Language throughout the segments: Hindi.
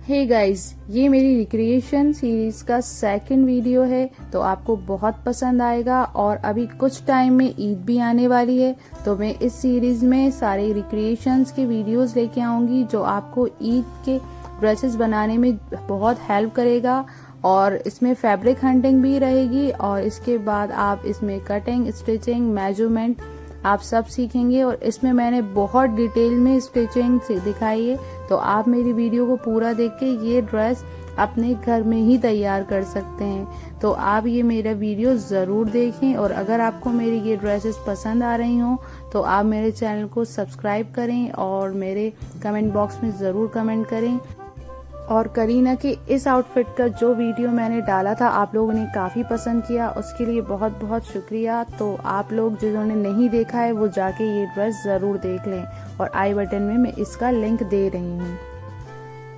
हे गाइस, ये मेरी रिक्रिएशन सीरीज का सेकंड वीडियो है। तो आपको बहुत पसंद आएगा और अभी कुछ टाइम में ईद भी आने वाली है, तो मैं इस सीरीज में सारे रिक्रिएशंस के वीडियोस लेके आऊंगी जो आपको ईद के ड्रेसेस बनाने में बहुत हेल्प करेगा। और इसमें फैब्रिक हंटिंग भी रहेगी और इसके बाद आप इसमें कटिंग, स्टिचिंग, मेजरमेंट आप सब सीखेंगे। और इसमें मैंने बहुत डिटेल में स्टिचिंग दिखाई है, तो आप मेरी वीडियो को पूरा देख के ये ड्रेस अपने घर में ही तैयार कर सकते हैं। तो आप ये मेरा वीडियो ज़रूर देखें और अगर आपको मेरी ये ड्रेसेस पसंद आ रही हों तो आप मेरे चैनल को सब्सक्राइब करें और मेरे कमेंट बॉक्स में ज़रूर कमेंट करें। और करीना के इस आउटफिट का जो वीडियो मैंने डाला था आप लोगों ने काफ़ी पसंद किया, उसके लिए बहुत बहुत शुक्रिया। तो आप लोग जिन्होंने नहीं देखा है वो जाके ये ड्रेस ज़रूर देख लें और आई बटन में मैं इसका लिंक दे रही हूँ।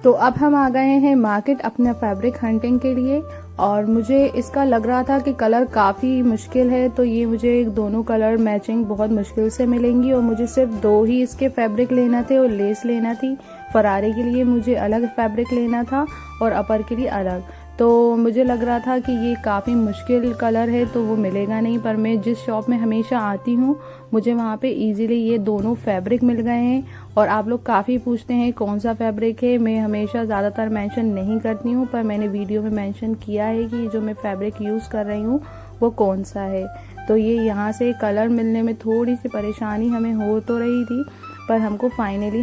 तो अब हम आ गए हैं मार्केट अपने फैब्रिक हंटिंग के लिए और मुझे इसका लग रहा था कि कलर काफ़ी मुश्किल है, तो ये मुझे दोनों कलर मैचिंग बहुत मुश्किल से मिलेंगी और मुझे सिर्फ दो ही इसके फैब्रिक लेना थे और लेस लेना थी। फरारे के लिए मुझे अलग फैब्रिक लेना था और अपर के लिए अलग। तो मुझे लग रहा था कि ये काफ़ी मुश्किल कलर है तो वो मिलेगा नहीं, पर मैं जिस शॉप में हमेशा आती हूँ मुझे वहाँ पे इजीली ये दोनों फैब्रिक मिल गए हैं। और आप लोग काफ़ी पूछते हैं कौन सा फैब्रिक है, मैं हमेशा ज़्यादातर मेंशन नहीं करती हूँ, पर मैंने वीडियो में मेंशन किया है कि जो मैं फैब्रिक यूज़ कर रही हूँ वो कौन सा है। तो ये यहाँ से कलर मिलने में थोड़ी सी परेशानी हमें हो तो रही थी, पर हमको फाइनली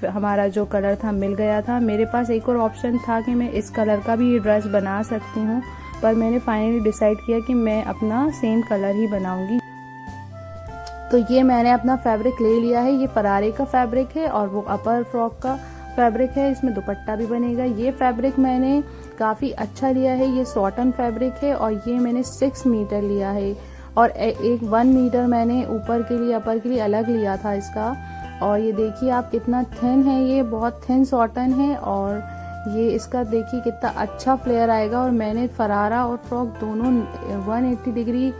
हमारा जो कलर था मिल गया था। मेरे पास एक और ऑप्शन था कि मैं इस कलर का भी ये ड्रेस बना सकती हूँ, पर मैंने फाइनली डिसाइड किया कि मैं अपना सेम कलर ही बनाऊंगी। तो ये मैंने अपना फैब्रिक ले लिया है, ये परारे का फैब्रिक है और वो अपर फ्रॉक का फैब्रिक है, इसमें दुपट्टा भी बनेगा। ये फैब्रिक मैंने काफ़ी अच्छा लिया है, ये सॉटन फैब्रिक है और ये मैंने 6 मीटर लिया है और एक 1 मीटर मैंने ऊपर के लिए अपर के लिए अलग लिया था इसका। और ये देखिए आप कितना थिन है, ये बहुत थिन सॉटन है और ये इसका देखिए कितना अच्छा फ्लेयर आएगा। और मैंने फरारा और फ्रॉक दोनों 180 डिग्री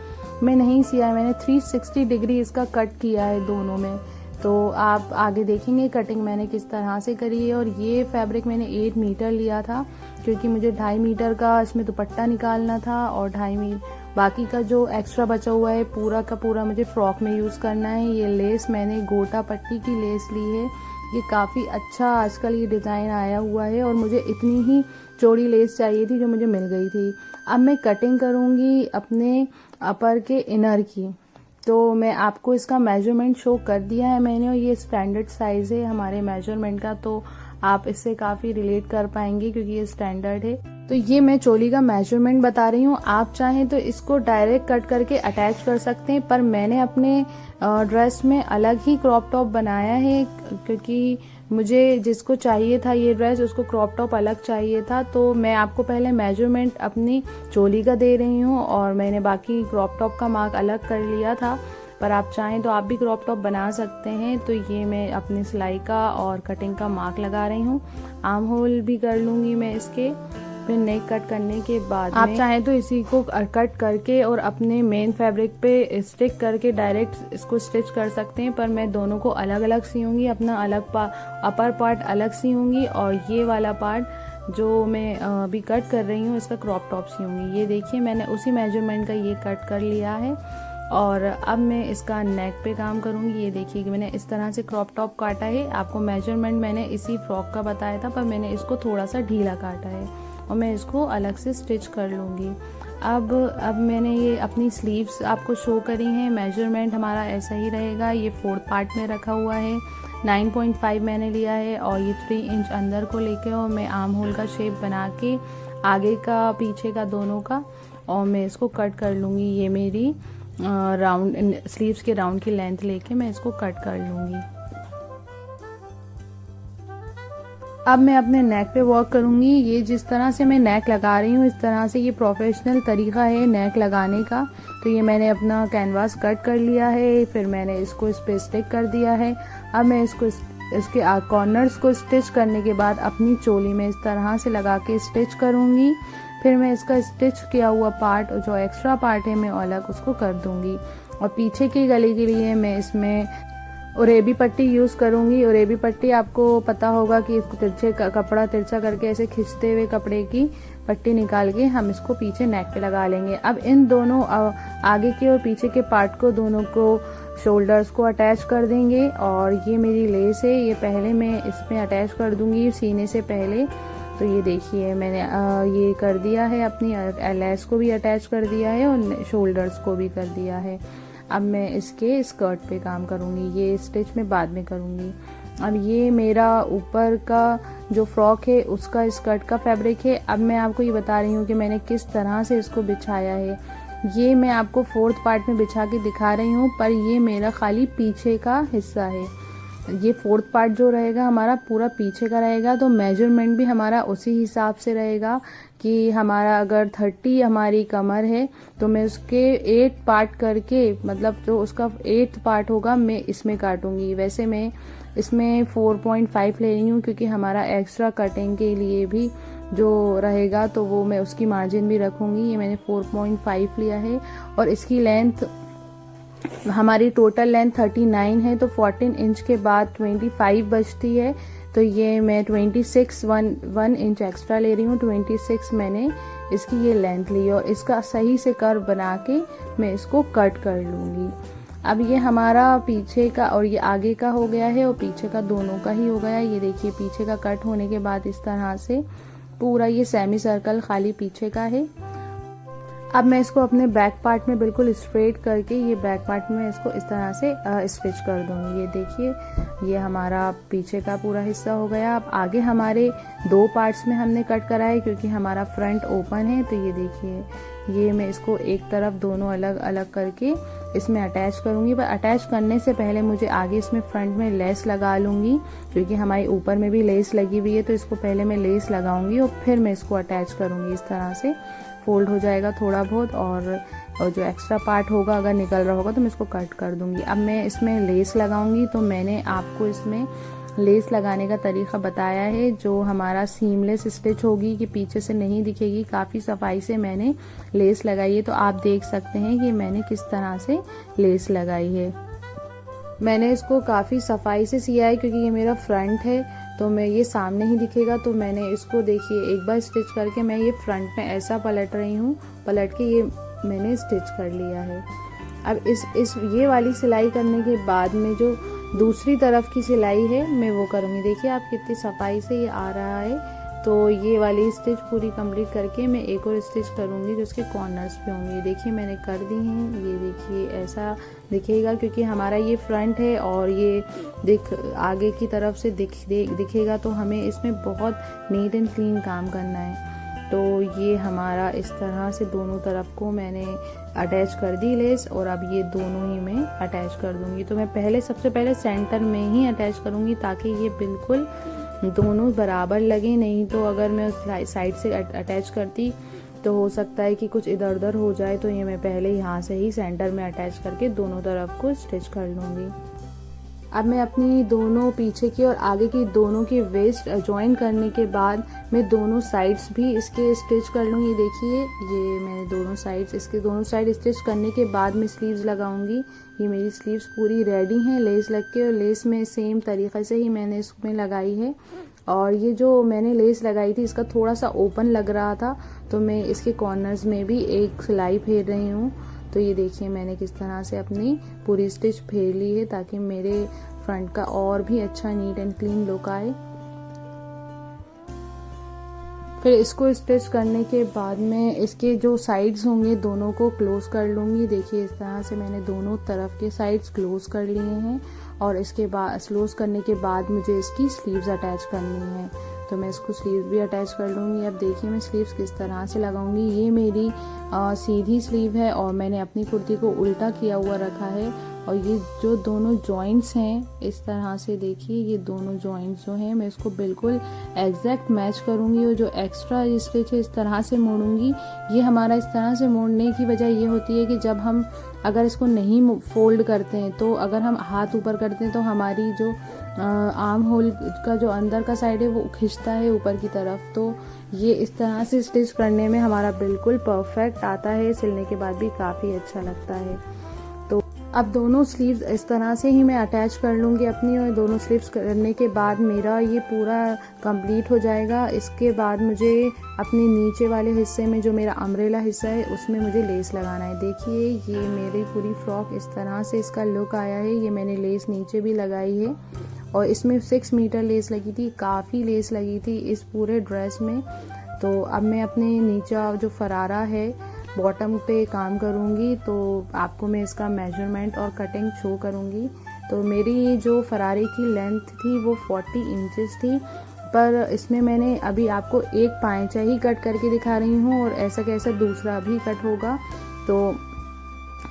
में नहीं सिया है, मैंने 360 डिग्री इसका कट किया है दोनों में। तो आप आगे देखेंगे कटिंग मैंने किस तरह से करी है। और ये फैब्रिक मैंने 8 मीटर लिया था क्योंकि मुझे 2.5 मीटर का इसमें दुपट्टा निकालना था और 2.5 मीटर बाकी का जो एक्स्ट्रा बचा हुआ है पूरा का पूरा मुझे फ्रॉक में यूज़ करना है। ये लेस मैंने गोटा पट्टी की लेस ली है, ये काफ़ी अच्छा आजकल ये डिज़ाइन आया हुआ है और मुझे इतनी ही चौड़ी लेस चाहिए थी जो मुझे मिल गई थी। अब मैं कटिंग करूँगी अपने अपर के इनर की। तो मैं आपको इसका मेजरमेंट शो कर दिया है मैंने और ये स्टैंडर्ड साइज़ है हमारे मेजरमेंट का, तो आप इससे काफ़ी रिलेट कर पाएंगे क्योंकि ये स्टैंडर्ड है। तो ये मैं चोली का मेजरमेंट बता रही हूँ, आप चाहें तो इसको डायरेक्ट कट करके अटैच कर सकते हैं, पर मैंने अपने ड्रेस में अलग ही क्रॉप टॉप बनाया है क्योंकि मुझे जिसको चाहिए था ये ड्रेस उसको क्रॉप टॉप अलग चाहिए था। तो मैं आपको पहले मेजरमेंट अपनी चोली का दे रही हूँ और मैंने बाकी क्रॉप टॉप का मार्क अलग कर लिया था, पर आप चाहें तो आप भी क्रॉप टॉप बना सकते हैं। तो ये मैं अपनी सिलाई का और कटिंग का मार्क लगा रही हूँ, आर्म होल भी कर लूँगी मैं इसके। फिर नेक कट करने के बाद आप चाहें तो इसी को कट करके और अपने मेन फैब्रिक पे स्टिक करके डायरेक्ट इसको स्टिच कर सकते हैं, पर मैं दोनों को अलग अलग सीऊंगी, अपना अलग अपर पार्ट अलग सीऊंगी और ये वाला पार्ट जो मैं अभी कट कर रही हूँ इसका क्रॉप टॉप सीऊंगी। ये देखिए मैंने उसी मेजरमेंट का ये कट कर लिया है और अब मैं इसका नेक पे काम करूंगी। ये देखिए कि मैंने इस तरह से क्रॉप टॉप काटा है, आपको मेजरमेंट मैंने इसी फ्रॉक का बताया था पर मैंने इसको थोड़ा सा ढीला काटा है और मैं इसको अलग से स्टिच कर लूँगी। अब मैंने ये अपनी स्लीव्स आपको शो करी हैं, मेजरमेंट हमारा ऐसा ही रहेगा। ये 4th पार्ट में रखा हुआ है, 9.5 मैंने लिया है और ये 3 इंच अंदर को लेके और मैं आर्म होल का शेप बना के आगे का पीछे का दोनों का और मैं इसको कट कर लूँगी। ये मेरी राउंड स्लीव्स के राउंड की लेंथ लेके मैं इसको कट कर लूँगी। अब मैं अपने नेक पे वर्क करूँगी। ये जिस तरह से मैं नेक लगा रही हूँ इस तरह से ये प्रोफेशनल तरीका है नेक लगाने का। तो ये मैंने अपना कैनवास कट कर लिया है, फिर मैंने इसको इस पे स्टिक कर दिया है। अब मैं इसके कॉर्नर्स को स्टिच करने के बाद अपनी चोली में इस तरह से लगा के स्टिच करूँगी। फिर मैं इसका स्टिच किया हुआ पार्ट जो एक्स्ट्रा पार्ट है मैं अलग उसको कर दूँगी और पीछे की गले के लिए मैं इसमें ओरेबी पट्टी यूज़ करूँगी। ओरेबी पट्टी आपको पता होगा कि इसको तिरछे कपड़ा तिरछा करके ऐसे खींचते हुए कपड़े की पट्टी निकाल के हम इसको पीछे नेक पे लगा लेंगे। अब इन दोनों आगे के और पीछे के पार्ट को दोनों को शोल्डर्स को अटैच कर देंगे। और ये मेरी लेस है, ये पहले मैं इसमें अटैच कर दूंगी सीने से पहले। तो ये देखिए मैंने ये कर दिया है, अपनी लेस को भी अटैच कर दिया है और शोल्डर्स को भी कर दिया है। अब मैं इसके स्कर्ट पे काम करूँगी, ये स्टिच मैं बाद में करूँगी। अब ये मेरा ऊपर का जो फ्रॉक है उसका स्कर्ट का फैब्रिक है। अब मैं आपको ये बता रही हूँ कि मैंने किस तरह से इसको बिछाया है। ये मैं आपको 4th पार्ट में बिछा के दिखा रही हूँ, पर ये मेरा खाली पीछे का हिस्सा है। ये 4th पार्ट जो रहेगा हमारा पूरा पीछे का रहेगा, तो मेजरमेंट भी हमारा उसी हिसाब से रहेगा कि हमारा अगर 30 हमारी कमर है तो मैं उसके 8 पार्ट करके, मतलब जो उसका 8th पार्ट होगा मैं इसमें काटूंगी। वैसे मैं इसमें 4.5 ले रही हूँ क्योंकि हमारा एक्स्ट्रा कटिंग के लिए भी जो रहेगा तो वो मैं उसकी मार्जिन भी रखूंगी। ये मैंने 4.5 लिया है और इसकी लेंथ हमारी टोटल लेंथ 39 है, तो 14 इंच के बाद 25 बचती है। तो ये मैं 26 1 इंच एक्स्ट्रा ले रही हूँ। 26 मैंने इसकी ये लेंथ ली और इसका सही से कर्व बना के मैं इसको कट कर लूँगी। अब ये हमारा पीछे का और ये आगे का हो गया है और पीछे का दोनों का ही हो गया। ये देखिए पीछे का कट होने के बाद इस तरह से पूरा ये सेमी सर्कल खाली पीछे का है। अब मैं इसको अपने बैक पार्ट में बिल्कुल स्ट्रेट करके ये बैक पार्ट में इसको इस तरह से स्टिच कर दूंगी। ये देखिए ये हमारा पीछे का पूरा हिस्सा हो गया। अब आगे हमारे 2 पार्ट्स में हमने कट करा है क्योंकि हमारा फ्रंट ओपन है। तो ये देखिए ये मैं इसको एक तरफ दोनों अलग अलग करके इसमें अटैच करूंगी। पर अटैच करने से पहले मुझे आगे इसमें फ्रंट में लेस लगा लूंगी क्योंकि हमारी ऊपर में भी लेस लगी हुई है। तो इसको पहले मैं लेस लगाऊंगी और फिर मैं इसको अटैच करूंगी। इस तरह से फोल्ड हो जाएगा थोड़ा बहुत और जो एक्स्ट्रा पार्ट होगा अगर निकल रहा होगा तो मैं इसको कट कर दूंगी। अब मैं इसमें लेस लगाऊंगी, तो मैंने आपको इसमें लेस लगाने का तरीका बताया है जो हमारा सीमलेस स्टिच होगी कि पीछे से नहीं दिखेगी। काफ़ी सफाई से मैंने लेस लगाई है, तो आप देख सकते हैं कि मैंने किस तरह से लेस लगाई है। मैंने इसको काफ़ी सफाई से सिया है क्योंकि ये मेरा फ्रंट है तो मैं ये सामने ही दिखेगा। तो मैंने इसको देखिए एक बार स्टिच करके मैं ये फ्रंट में ऐसा पलट रही हूँ, पलट के ये मैंने स्टिच कर लिया है। अब इस ये वाली सिलाई करने के बाद में जो दूसरी तरफ की सिलाई है मैं वो करूँगी। देखिए आप कितनी सफाई से ये आ रहा है। तो ये वाली स्टिच पूरी कंप्लीट करके मैं एक और स्टिच करूँगी जो उसके कॉर्नर्स पे होंगे। ये देखिए मैंने कर दी हैं। ये देखिए ऐसा दिखेगा क्योंकि हमारा ये फ्रंट है और ये आगे की तरफ से दिखेगा तो हमें इसमें बहुत नीट एंड क्लीन काम करना है। तो ये हमारा इस तरह से दोनों तरफ को मैंने अटैच कर दी लेस और अब ये दोनों ही मैं अटैच कर दूंगी। तो मैं सबसे पहले सेंटर में ही अटैच करूंगी ताकि ये बिल्कुल दोनों बराबर लगे। नहीं तो अगर मैं उस साइड से अटैच करती तो हो सकता है कि कुछ इधर उधर हो जाए। तो ये मैं पहले यहाँ से ही सेंटर में अटैच करके दोनों तरफ को स्टिच कर लूँगी। अब मैं अपनी दोनों पीछे की और आगे की दोनों की वेस्ट ज्वाइन करने के बाद मैं दोनों साइड्स भी इसके स्टिच कर लूँगी। देखिए ये मैंने दोनों साइड्स इसके दोनों साइड स्टिच करने के बाद मैं स्लीव्स लगाऊंगी। ये मेरी स्लीव्स पूरी रेडी हैं लेस लग के और लेस में सेम तरीके से ही मैंने इसमें लगाई है। और ये जो मैंने लेस लगाई थी इसका थोड़ा सा ओपन लग रहा था तो मैं इसके कॉर्नर्स में भी एक सिलाई फेर रही हूँ। तो ये देखिए मैंने किस तरह से अपनी पूरी स्टिच फेर ली है ताकि मेरे फ्रंट का और भी अच्छा नीट एंड क्लीन लुक आए। फिर इसको स्टिच करने के बाद में इसके जो साइड्स होंगे दोनों को क्लोज कर लूँगी। देखिए इस तरह से मैंने दोनों तरफ के साइड्स क्लोज कर लिए हैं और इसके बाद क्लोज करने के बाद मुझे इसकी स्लीव्स अटैच करनी है। तो मैं इसको स्लीव्स भी अटैच कर लूँगी। अब देखिए मैं स्लीव्स किस तरह से लगाऊंगी। ये मेरी सीधी स्लीव है और मैंने अपनी कुर्ती को उल्टा किया हुआ रखा है और ये जो दोनों जॉइंट्स हैं इस तरह से देखिए ये दोनों जॉइंट्स जो हैं मैं इसको बिल्कुल एग्जैक्ट मैच करूँगी और जो एक्स्ट्रा स्टिच है इस तरह से मोड़ूंगी। ये हमारा इस तरह से मोड़ने की वजह ये होती है कि जब हम अगर इसको नहीं फोल्ड करते हैं तो अगर हम हाथ ऊपर करते हैं तो हमारी जो आर्म होल का जो अंदर का साइड है वो खिंचता है ऊपर की तरफ। तो ये इस तरह से स्टिच करने में हमारा बिल्कुल परफेक्ट आता है, सिलने के बाद भी काफ़ी अच्छा लगता है। तो अब दोनों स्लीव्स इस तरह से ही मैं अटैच कर लूँगी अपनी, और दोनों स्लीव्स करने के बाद मेरा ये पूरा कंप्लीट हो जाएगा। इसके बाद मुझे अपने नीचे वाले हिस्से में जो मेरा अम्ब्रेला हिस्सा है उसमें मुझे लेस लगाना है। देखिए ये मेरी पूरी फ्रॉक इस तरह से इसका लुक आया है। ये मैंने लेस नीचे भी लगाई है और इसमें 6 मीटर लेस लगी थी, काफ़ी लेस लगी थी इस पूरे ड्रेस में। तो अब मैं अपने नीचे जो फरारा है बॉटम पे काम करूँगी, तो आपको मैं इसका मेजरमेंट और कटिंग शो करूँगी। तो मेरी जो फरारे की लेंथ थी वो 40 इंचेस थी, पर इसमें मैंने अभी आपको एक पाँचा ही कट करके दिखा रही हूँ और ऐसा कैसा दूसरा भी कट होगा। तो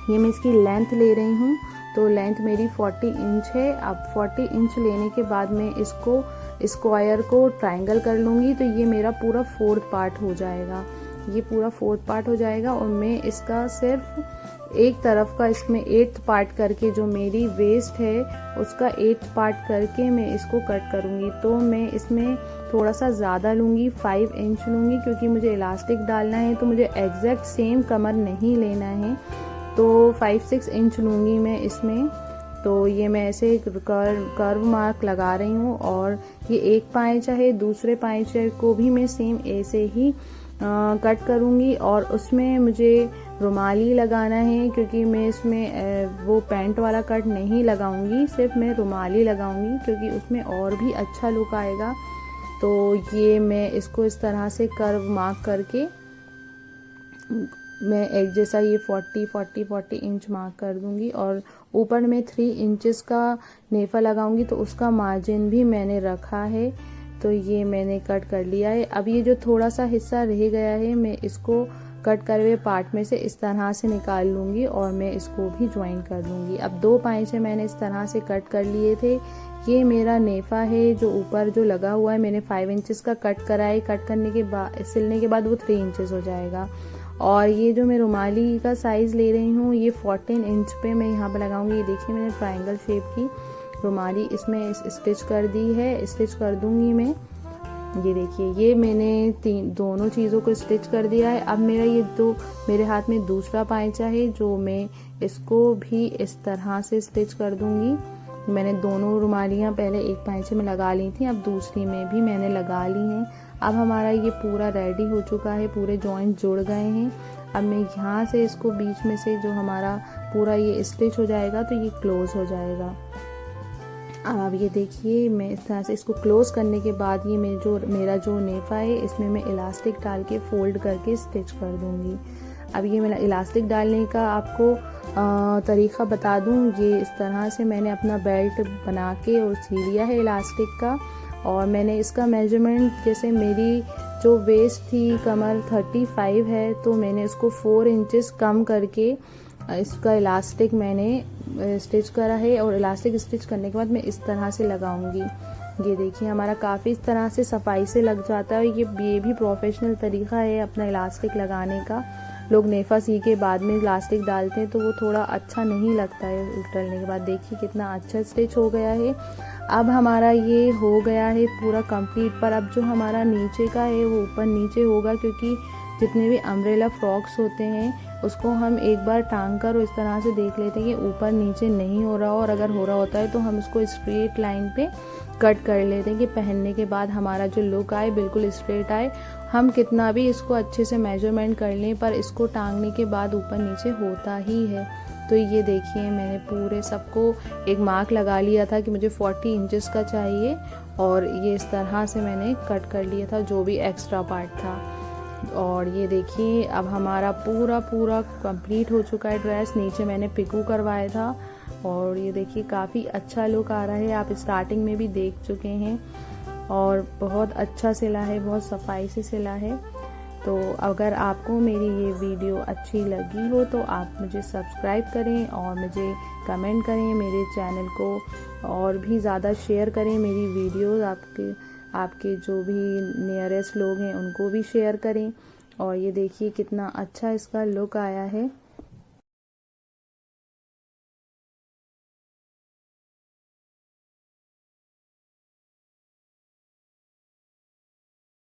ये मैं इसकी लेंथ ले रही हूँ, तो लेंथ मेरी 40 इंच है। अब 40 इंच लेने के बाद मैं इसको स्क्वायर को ट्रायंगल कर लूँगी, तो ये मेरा पूरा 4th पार्ट हो जाएगा। ये पूरा 4th पार्ट हो जाएगा और मैं इसका सिर्फ एक तरफ का इसमें 8th पार्ट करके जो मेरी वेस्ट है उसका 8th पार्ट करके मैं इसको कट करूँगी। तो मैं इसमें थोड़ा सा ज़्यादा लूँगी, 5 इंच लूँगी, क्योंकि मुझे इलास्टिक डालना है तो मुझे एग्जैक्ट सेम कमर नहीं लेना है। तो 5-6 इंच लूँगी मैं इसमें। तो ये मैं ऐसे कर्व मार्क लगा रही हूँ और ये एक पाँचा है, दूसरे पाँचे को भी मैं सेम ऐसे ही कट करूँगी और उसमें मुझे रुमाली लगाना है, क्योंकि मैं इसमें वो पैंट वाला कट नहीं लगाऊंगी, सिर्फ मैं रुमाली लगाऊंगी क्योंकि उसमें और भी अच्छा लुक आएगा। तो ये मैं इसको इस तरह से कर्व मार्क करके मैं एक जैसा ये 40 इंच मार्क कर दूंगी और ऊपर में 3 इंचेस का नेफा लगाऊंगी, तो उसका मार्जिन भी मैंने रखा है। तो ये मैंने कट कर लिया है। अब ये जो थोड़ा सा हिस्सा रह गया है मैं इसको कट करे हुए पार्ट में से इस तरह से निकाल लूँगी और मैं इसको भी ज्वाइन कर लूँगी। अब 2 पाँचे मैंने इस तरह से कट कर लिए थे। ये मेरा नेफा है जो ऊपर जो लगा हुआ है, मैंने 5 इंचेस का कट करा है। कट करने के बाद सिलने के बाद वो 3 इंचेस हो जाएगा। और ये जो मैं रुमाली का साइज़ ले रही हूँ ये 14 इंच पे मैं यहाँ पर लगाऊंगी। ये देखिए मैंने ट्रायंगल शेप की रुमाली इसमें स्टिच कर दी है, स्टिच कर दूंगी मैं। ये देखिए ये मैंने दोनों चीज़ों को स्टिच कर दिया है। अब मेरा ये मेरे हाथ में दूसरा पाँचा है जो मैं इसको भी इस तरह से स्टिच कर दूंगी। मैंने दोनों रुमालियाँ पहले एक पाँचे में लगा ली थी, अब दूसरी में भी मैंने लगा ली हैं। अब हमारा ये पूरा रेडी हो चुका है, पूरे जॉइंट जुड़ गए हैं। अब मैं यहाँ से इसको बीच में से जो हमारा पूरा ये स्टिच हो जाएगा तो ये क्लोज हो जाएगा। अब ये देखिए मैं इस तरह से इसको क्लोज करने के बाद ये मेरा जो नेफा है इसमें मैं इलास्टिक डाल के फोल्ड करके स्टिच कर दूंगी। अब ये मेरा इलास्टिक डालने का आपको तरीका बता दूं। ये इस तरह से मैंने अपना बेल्ट बना के और सी लिया है इलास्टिक का, और मैंने इसका मेजरमेंट जैसे मेरी जो वेस्ट थी कमर 35 है, तो मैंने इसको 4 इंचेस कम करके इसका इलास्टिक मैंने स्टिच करा है। और इलास्टिक स्टिच करने के बाद मैं इस तरह से लगाऊंगी। ये देखिए हमारा काफ़ी इस तरह से सफाई से लग जाता है। ये भी प्रोफेशनल तरीका है अपना इलास्टिक लगाने का। लोग नेफा सी के बाद में इलास्टिक डालते हैं तो वो थोड़ा अच्छा नहीं लगता है डलने के बाद। देखिए कितना अच्छा स्टिच हो गया है। अब हमारा ये हो गया है पूरा कंप्लीट। पर अब जो हमारा नीचे का है वो ऊपर नीचे होगा, क्योंकि जितने भी अम्ब्रेला फ्रॉक्स होते हैं उसको हम एक बार टांग कर इस तरह से देख लेते हैं कि ऊपर नीचे नहीं हो रहा हो, और अगर हो रहा होता है तो हम उसको स्ट्रेट लाइन पे कट कर लेते हैं कि पहनने के बाद हमारा जो लुक आए बिल्कुल स्ट्रेट आए। हम कितना भी इसको अच्छे से मेजरमेंट कर लें पर इसको टांगने के बाद ऊपर नीचे होता ही है। तो ये देखिए मैंने पूरे सबको एक मार्क लगा लिया था कि मुझे 40 इंचेस का चाहिए, और ये इस तरह से मैंने कट कर लिया था जो भी एक्स्ट्रा पार्ट था। और ये देखिए अब हमारा पूरा कंप्लीट हो चुका है ड्रेस। नीचे मैंने पिकू करवाया था और ये देखिए काफ़ी अच्छा लुक आ रहा है। आप स्टार्टिंग में भी देख चुके हैं और बहुत अच्छा सिला है, बहुत सफाई से सिला है। तो अगर आपको मेरी ये वीडियो अच्छी लगी हो तो आप मुझे सब्सक्राइब करें और मुझे कमेंट करें, मेरे चैनल को और भी ज़्यादा शेयर करें। मेरी वीडियोस आपके जो भी नियरेस्ट लोग हैं उनको भी शेयर करें। और ये देखिए कितना अच्छा इसका लुक आया है।